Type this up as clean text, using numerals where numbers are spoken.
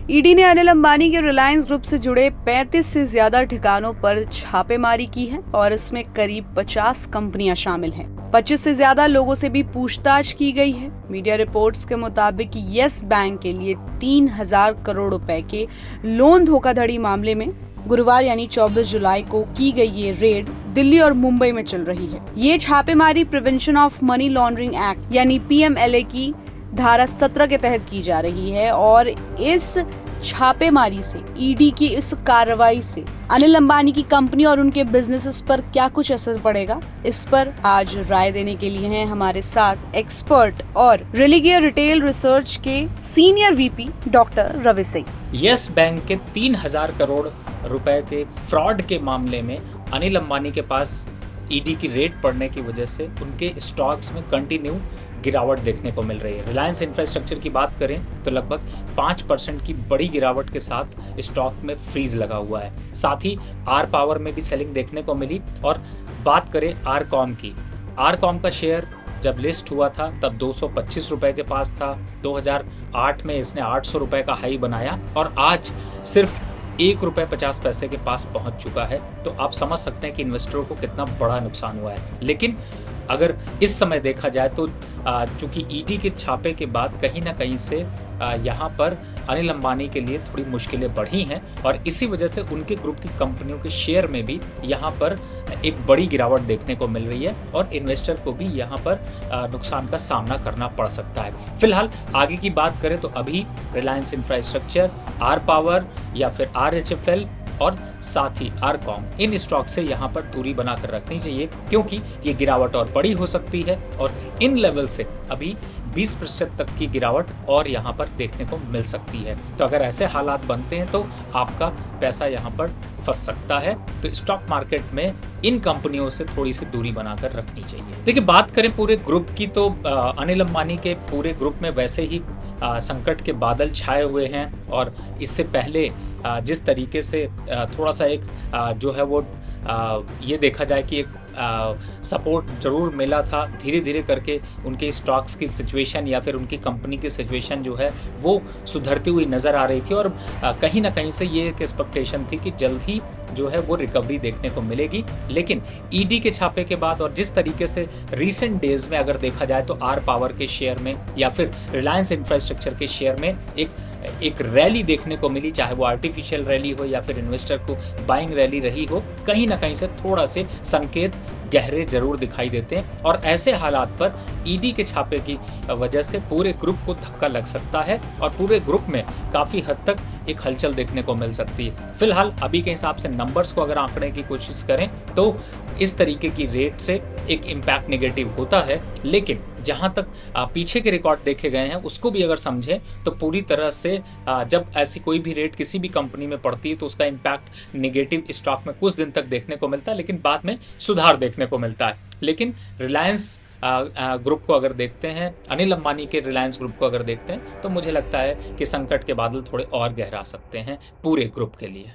ED ने अनिल अंबानी के Reliance group से जुड़े 35 से ज्यादा ठिकानों पर छापेमारी की है और इसमें करीब 50 कंपनियां शामिल हैं। 25 से ज्यादा लोगों से भी पूछताछ की गई है। मीडिया रिपोर्ट्स के मुताबिक यस बैंक के लिए 3000 करोड़ रुपए के लोन धोखाधड़ी मामले में गुरुवार यानी 24 जुलाई को की गई ये रेड दिल्ली और मुंबई में चल रही है। ये छापेमारी prevention of money laundering act यानी PMLA की धारा 17 के तहत की जा रही है और इस छापेमारी से ईडी की इस कार्रवाई से अनिल अंबानी की कंपनी और उनके बिजनेसेस पर क्या कुछ असर पड़ेगा, इस पर आज राय देने के लिए हैं हमारे साथ एक्सपर्ट और रिलीगियर रिटेल रिसर्च के senior VP doctor Ravi Singh. Yes Bank के 3000 करोड़ रुपए के फ्रॉड के मामले में अनिल अंबानी के पास ईडी की रेड पड़ने की वजह से उनके स्टॉक्स में कंटिन्यू गिरावट देखने को मिल रही है। रिलायंस इंफ्रास्ट्रक्चर की बात करें तो लगभग 5% की बड़ी गिरावट के साथ स्टॉक में फ्रीज लगा हुआ है। साथ ही आर पावर में भी सेलिंग देखने को मिली। और बात करें आरकॉम की, आरकॉम का शेयर जब लिस्ट हुआ था तब 225 रुपए के पास था। 2008 में इसने 800 रुपए का हाई बनाया और आज सिर्फ ₹1.50 के पास पहुंच चुका है। तो आप समझ सकते हैं कि इन्वेस्टरों को कितना बड़ा नुकसान हुआ है। लेकिन अगर इस समय देखा जाए तो चूंकि ईडी के छापे के बाद कहीं ना कहीं से यहाँ पर अनिल अंबानी के लिए थोड़ी मुश्किलें बढ़ी हैं और इसी वजह से उनके ग्रुप की कंपनियों के शेयर में भी यहाँ पर एक बड़ी गिरावट देखने को मिल रही है और इन्वेस्टर को भी यहाँ पर नुकसान का सामना करना पड़ सकता है। फिलहाल आगे की बात करें तो अभी रिलायंस इंफ्रास्ट्रक्चर, आर पावर या फिर RHFL और साथ ही आरकॉम, इन स्टॉक से यहाँ पर दूरी बनाकर रखनी चाहिए क्योंकि ये गिरावट और बड़ी हो सकती है और इन लेवल से अभी 20% तक की गिरावट और यहाँ पर देखने को मिल सकती है। तो अगर ऐसे हालात बनते हैं तो आपका पैसा यहाँ पर फंस सकता है। तो स्टॉक मार्केट में इन कंपनियों से थोड़ी सी दूरी बनाकर रखनी चाहिए। देखिए, बात करें पूरे ग्रुप की तो अनिल अंबानी के पूरे ग्रुप में वैसे ही संकट के बादल छाए हुए हैं और इससे पहले जिस तरीके से थोड़ा सा एक जो है वो ये देखा जाए कि एक सपोर्ट जरूर मिला था, धीरे धीरे करके उनके स्टॉक्स की सिचुएशन या फिर उनकी कंपनी की सिचुएशन जो है वो सुधरती हुई नज़र आ रही थी और कहीं ना कहीं से ये एक एक्सपेक्टेशन थी कि जल्द ही जो है वो रिकवरी देखने को मिलेगी। लेकिन ईडी के छापे के बाद और जिस तरीके से रीसेंट डेज में अगर देखा जाए तो आर पावर के शेयर में या फिर रिलायंस इंफ्रास्ट्रक्चर के शेयर में एक रैली देखने को मिली, चाहे वो आर्टिफिशियल रैली हो या फिर इन्वेस्टर को बाइंग रैली रही हो, कहीं ना कहीं से थोड़ा से संकेत गहरे जरूर दिखाई देते हैं और ऐसे हालात पर ईडी के छापे की वजह से पूरे ग्रुप को धक्का लग सकता है और पूरे ग्रुप में काफी हद तक एक हलचल देखने को मिल सकती है। फिलहाल अभी के हिसाब से नंबर्स को अगर आंकने की कोशिश करें तो इस तरीके की रेट से एक इम्पैक्ट नेगेटिव होता है, लेकिन जहां तक पीछे के रिकॉर्ड देखे गए हैं उसको भी अगर समझें तो पूरी तरह से जब ऐसी कोई भी रेट किसी भी कंपनी में पड़ती है तो उसका इम्पैक्ट नेगेटिव स्टॉक में कुछ दिन तक देखने को मिलता है, लेकिन बाद में सुधार देखने को मिलता है। लेकिन रिलायंस ग्रुप को अगर देखते हैं, अनिल अंबानी के रिलायंस ग्रुप को अगर देखते हैं तो मुझे लगता है कि संकट के बादल थोड़े और गहरा सकते हैं पूरे ग्रुप के लिए।